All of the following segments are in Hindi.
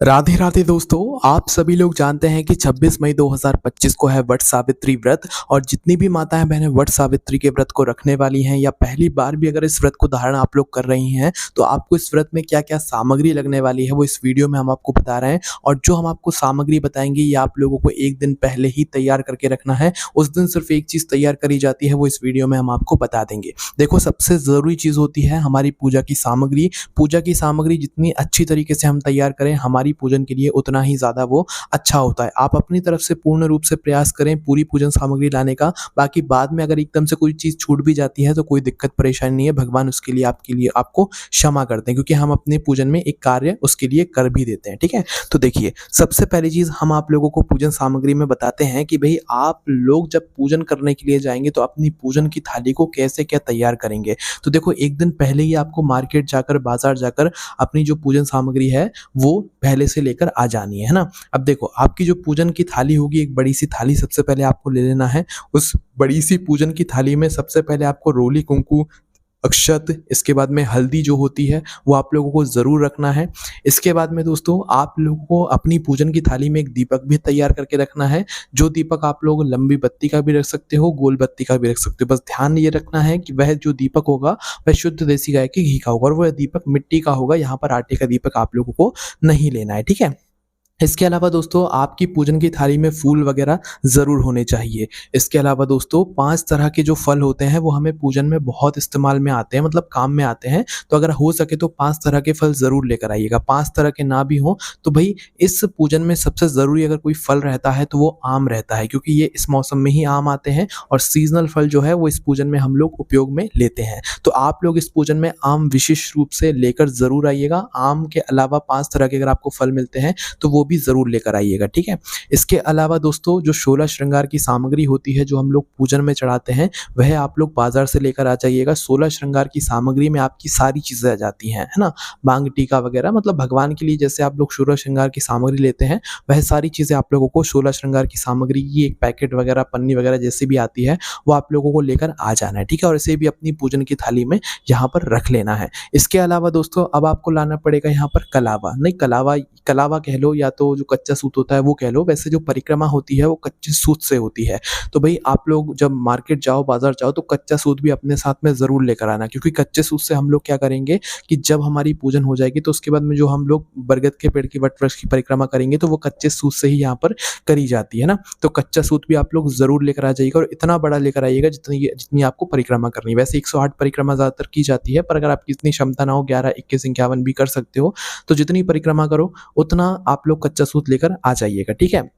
राधे राधे दोस्तों। आप सभी लोग जानते हैं कि 26 मई 2025 को है वट सावित्री व्रत। और जितनी भी माताएं बहनें वट सावित्री के व्रत को रखने वाली हैं या पहली बार भी अगर इस व्रत को धारण आप लोग कर रही हैं, तो आपको इस व्रत में क्या क्या सामग्री लगने वाली है वो इस वीडियो में हम आपको बता रहे हैं। और जो हम आपको सामग्री बताएंगे ये आप लोगों को एक दिन पहले ही तैयार करके रखना है। उस दिन सिर्फ एक चीज़ तैयार करी जाती है, वो इस वीडियो में हम आपको बता देंगे। देखो, सबसे ज़रूरी चीज़ होती है हमारी पूजा की सामग्री। पूजा की सामग्री जितनी अच्छी तरीके से हम तैयार करें, हमारी पूजन के लिए उतना ही ज़्यादा वो अच्छा होता है। आप अपनी तरफ से पूर्ण रूप से प्रयास करें पूरी पूजन सामग्री लाने का। बाकी बाद में अगर एकदम से कोई चीज़ छूट भी जाती है तो कोई दिक्कत परेशानी नहीं है, भगवान उसके लिए आपको क्षमा करते हैं, क्योंकि हम अपने पूजन में एक कार्य उसके लिए कर भी देते हैं। ठीक है, तो देखिए, सबसे पहली चीज़ हम आप लोगों को पूजन सामग्री में बताते हैं कि भाई आप लोग जब पूजन करने के लिए जाएंगे तो अपनी पूजन की थाली को कैसे क्या तैयार करेंगे। तो देखो, एक दिन पहले ही आपको मार्केट जाकर, बाजार जाकर अपनी जो पूजन सामग्री है वो पहले से लेकर आ जानी है ना। अब देखो, आपकी जो पूजन की थाली होगी, एक बड़ी सी थाली सबसे पहले आपको ले लेना है। उस बड़ी सी पूजन की थाली में सबसे पहले आपको रोली, कुंकू, अक्षत, इसके बाद में हल्दी जो होती है वो आप लोगों को ज़रूर रखना है। इसके बाद में दोस्तों आप लोगों को अपनी पूजन की थाली में एक दीपक भी तैयार करके रखना है। जो दीपक आप लोग लंबी बत्ती का भी रख सकते हो, गोल बत्ती का भी रख सकते हो। बस ध्यान ये रखना है कि वह जो दीपक होगा वह शुद्ध देसी गाय के घी का होगा और वह दीपक मिट्टी का होगा। यहाँ पर आटे का दीपक आप लोगों को नहीं लेना है। ठीक है, इसके अलावा दोस्तों आपकी पूजन की थाली में फूल वगैरह ज़रूर होने चाहिए। इसके अलावा दोस्तों 5 तरह के जो फल होते हैं वो हमें पूजन में बहुत इस्तेमाल में आते हैं, मतलब काम में आते हैं। तो अगर हो सके तो 5 तरह के फल ज़रूर लेकर आइएगा। 5 तरह के ना भी हों तो भाई इस पूजन में सबसे ज़रूरी अगर कोई फल रहता है तो वो आम रहता है, क्योंकि ये इस मौसम में ही आम आते हैं और सीज़नल फल जो है वो इस पूजन में हम लोग उपयोग में लेते हैं। तो आप लोग इस पूजन में आम विशेष रूप से लेकर ज़रूर आइएगा। आम के अलावा 5 तरह के अगर आपको फल मिलते हैं तो वो भी ज़रूर लेकर आइएगा। ठीक है, इसके अलावा दोस्तों जो 16 श्रृंगार की सामग्री होती है जो हम लोग पूजन में चढ़ाते हैं, वह आप लोग बाजार से लेकर आ जाइएगा। 16 श्रृंगार की सामग्री में आपकी सारी चीज़ें आ जाती हैं, है ना। मांग टीका वगैरह, मतलब भगवान के लिए जैसे आप लोग 16 श्रृंगार की सामग्री लेते हैं, वह सारी चीज़ें आप लोगों को 16 श्रृंगार की सामग्री की एक पैकेट वगैरह, पन्नी वगैरह जैसी भी आती है वो आप लोगों को लेकर आ जाना है। ठीक है, और इसे भी अपनी पूजन की थाली में यहाँ पर रख लेना है। इसके अलावा दोस्तों अब आपको लाना पड़ेगा यहाँ पर कलावा। नहीं, कलावा कह लो या तो जो कच्चा सूत होता है वो कह लो। वैसे जो परिक्रमा होती है वो कच्चे सूत से होती है। तो भाई आप लोग जब मार्केट जाओ, बाजार जाओ, तो कच्चा सूत भी अपने साथ में ज़रूर लेकर आना, क्योंकि कच्चे सूत से हम लोग क्या करेंगे कि जब हमारी पूजन हो जाएगी तो उसके बाद में जो हम लोग बरगद के पेड़ की, वट वृक्ष की परिक्रमा करेंगे तो वो कच्चे सूत से ही यहाँ पर करी जाती है ना। तो कच्चा सूत भी आप लोग ज़रूर लेकर आ जाइएगा और इतना बड़ा लेकर आइएगा जितनी आपको परिक्रमा करनी है। वैसे 108 परिक्रमा ज़्यादातर की जाती है, पर अगर आपकी इतनी क्षमता ना हो, 11, 21, 51 भी कर सकते हो। तो जितनी परिक्रमा करो उतना आप लोग कच्चा सूत लेकर आ जाइएगा। ठीक है,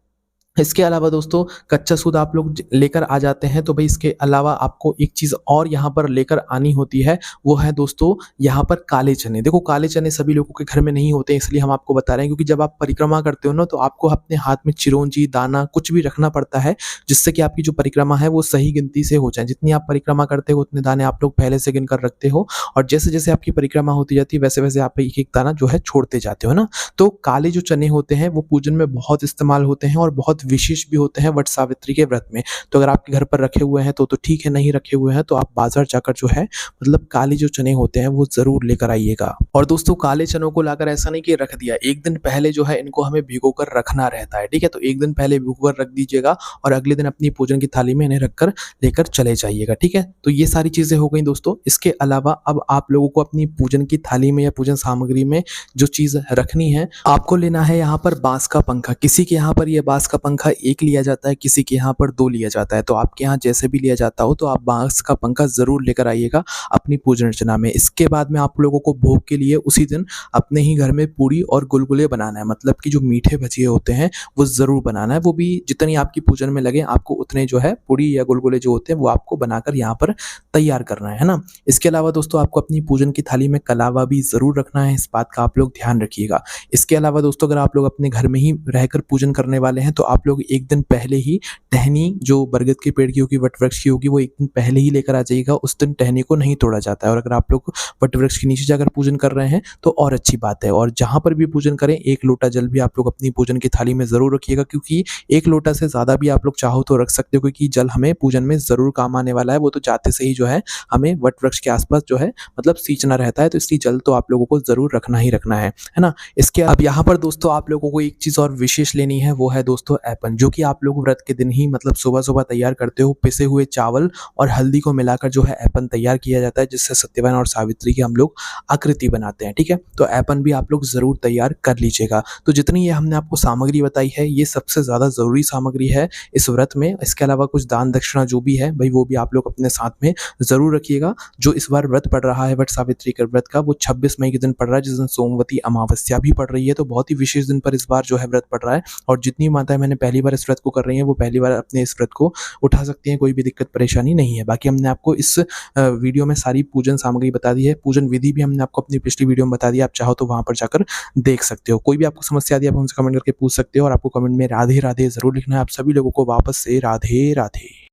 इसके अलावा दोस्तों कच्चा सूत आप लोग लेकर आ जाते हैं, तो भाई इसके अलावा आपको एक चीज़ और यहाँ पर लेकर आनी होती है, वो है दोस्तों यहाँ पर काले चने। देखो, काले चने सभी लोगों के घर में नहीं होते, इसलिए हम आपको बता रहे हैं, क्योंकि जब आप परिक्रमा करते हो ना तो आपको अपने हाथ में चिरौंजी, दाना कुछ भी रखना पड़ता है, जिससे कि आपकी जो परिक्रमा है वो सही गिनती से हो जाए। जितनी आप परिक्रमा करते हो उतने दाने आप लोग पहले से गिन कर रखते हो, और जैसे जैसे आपकी परिक्रमा होती जाती है वैसे वैसे आप एक एक दाना जो है छोड़ते जाते हो ना। तो काले जो चने होते हैं वो पूजन में बहुत इस्तेमाल होते हैं और बहुत विशेष भी होते हैं वट सावित्री के व्रत में। तो अगर आपके घर पर रखे हुए हैं तो ठीक है, नहीं रखे हुए हैं तो आप बाजार जाकर जो है, मतलब काले जो चने होते हैं वो ज़रूर लेकर आइएगा। और दोस्तों काले चनों को लाकर ऐसा नहीं कि रख दिया, एक दिन पहले जो है इनको हमें भिगोकर रखना रहता है। ठीक है, तो एक दिन पहले भिगोकर रख दीजिएगा और अगले दिन अपनी पूजन की थाली में इन्हें रखकर लेकर चले जाइएगा। ठीक है, तो ये सारी चीज़ें हो गई दोस्तों। इसके अलावा अब आप लोगों को अपनी पूजन की थाली में या पूजन सामग्री में जो चीज़ रखनी है, आपको लेना है यहाँ पर बाँस का पंखा। किसी के यहाँ पर यह बाँस का पंखा एक लिया जाता है, किसी के यहाँ पर 2 लिया जाता है। तो आपके यहाँ जैसे भी लिया जाता हो तो आप बाँस का पंखा ज़रूर लेकर आइएगा अपनी पूजन अर्चना में। इसके बाद में आप लोगों को भोग के लिए उसी दिन अपने ही घर में पूड़ी और गुलगुले बनाना है, मतलब कि जो मीठे भजिए होते हैं वो ज़रूर बनाना है। वो भी जितनी आपकी पूजन में लगे आपको उतने जो है पूड़ी या गुलगुले जो होते हैं वो आपको बनाकर यहाँ पर तैयार करना है ना। इसके अलावा दोस्तों आपको अपनी पूजन की थाली में कलावा भी ज़रूर रखना है, इस बात का आप लोग ध्यान रखिएगा। इसके अलावा दोस्तों अगर आप लोग अपने घर में ही रहकर पूजन करने वाले हैं तो आप आप लोग एक दिन पहले ही टहनी जो बरगद के पेड़ की होगी, वट वृक्ष की होगी, वो एक दिन पहले ही लेकर आ जाइएगा। उस दिन टहनी को नहीं तोड़ा जाता है और अगर आप लोग वट वृक्ष के नीचे जाकर पूजन कर रहे हैं तो और अच्छी बात है। और जहाँ पर भी पूजन करें 1 लोटा जल भी आप लोग अपनी पूजन की थाली में ज़रूर रखिएगा, क्योंकि 1 लोटा से ज़्यादा भी आप लोग चाहो तो रख सकते हो, क्योंकि जल हमें पूजन में ज़रूर काम आने वाला है। वो तो जाते से ही जो है हमें वट वृक्ष के आस-पास जो है मतलब सींचना रहता है, तो इसलिए जल तो आप लोगों को ज़रूर रखना ही रखना है ना? इसके अब यहाँ पर दोस्तों आप लोगों को एक चीज़ और विशेष लेनी है, वो है दोस्तों ऐपन, जो कि आप लोग व्रत के दिन ही मतलब सुबह-सुबह तैयार करते हो। पिसे हुए चावल और हल्दी को मिलाकर जो है ऐपन तैयार किया जाता है, जिससे सत्यवान और सावित्री की हम लोग आकृति बनाते हैं, ठीक है? तो ऐपन भी आप लोग ज़रूर तैयार कर लीजिएगा। तो जितनी ये हमने आपको सामग्री बताई है, ये सबसे ज़्यादा ज़रूरी सामग्री है इस व्रत में। इसके अलावा कुछ दान दक्षिणा जो भी है, भई वो भी आप लोग अपने साथ में ज़रूर रखिएगा। जो इस बार व्रत पड़ रहा है वट सावित्री के व्रत का, वो 26 मई के दिन पड़ रहा है, जिस दिन सोमवती अमावस्या भी पड़ रही है, तो बहुत ही विशेष दिन पर इस बार जो है व्रत पड़ रहा है। और जितनी माताएँ मैंने पहली बार इस व्रत को कर रही हैं, वो पहली बार अपने इस व्रत को उठा सकती हैं, कोई भी दिक्कत परेशानी नहीं है। बाकी हमने आपको इस वीडियो में सारी पूजन सामग्री बता दी है, पूजन विधि भी हमने आपको अपनी पिछली वीडियो में बता दी है, आप चाहो तो वहाँ पर जाकर देख सकते हो। कोई भी आपको समस्या आती है, आप हमसे कमेंट करके पूछ सकते हो और आपको कमेंट में राधे राधे ज़रूर लिखना है। आप सभी लोगों को वापस से राधे राधे।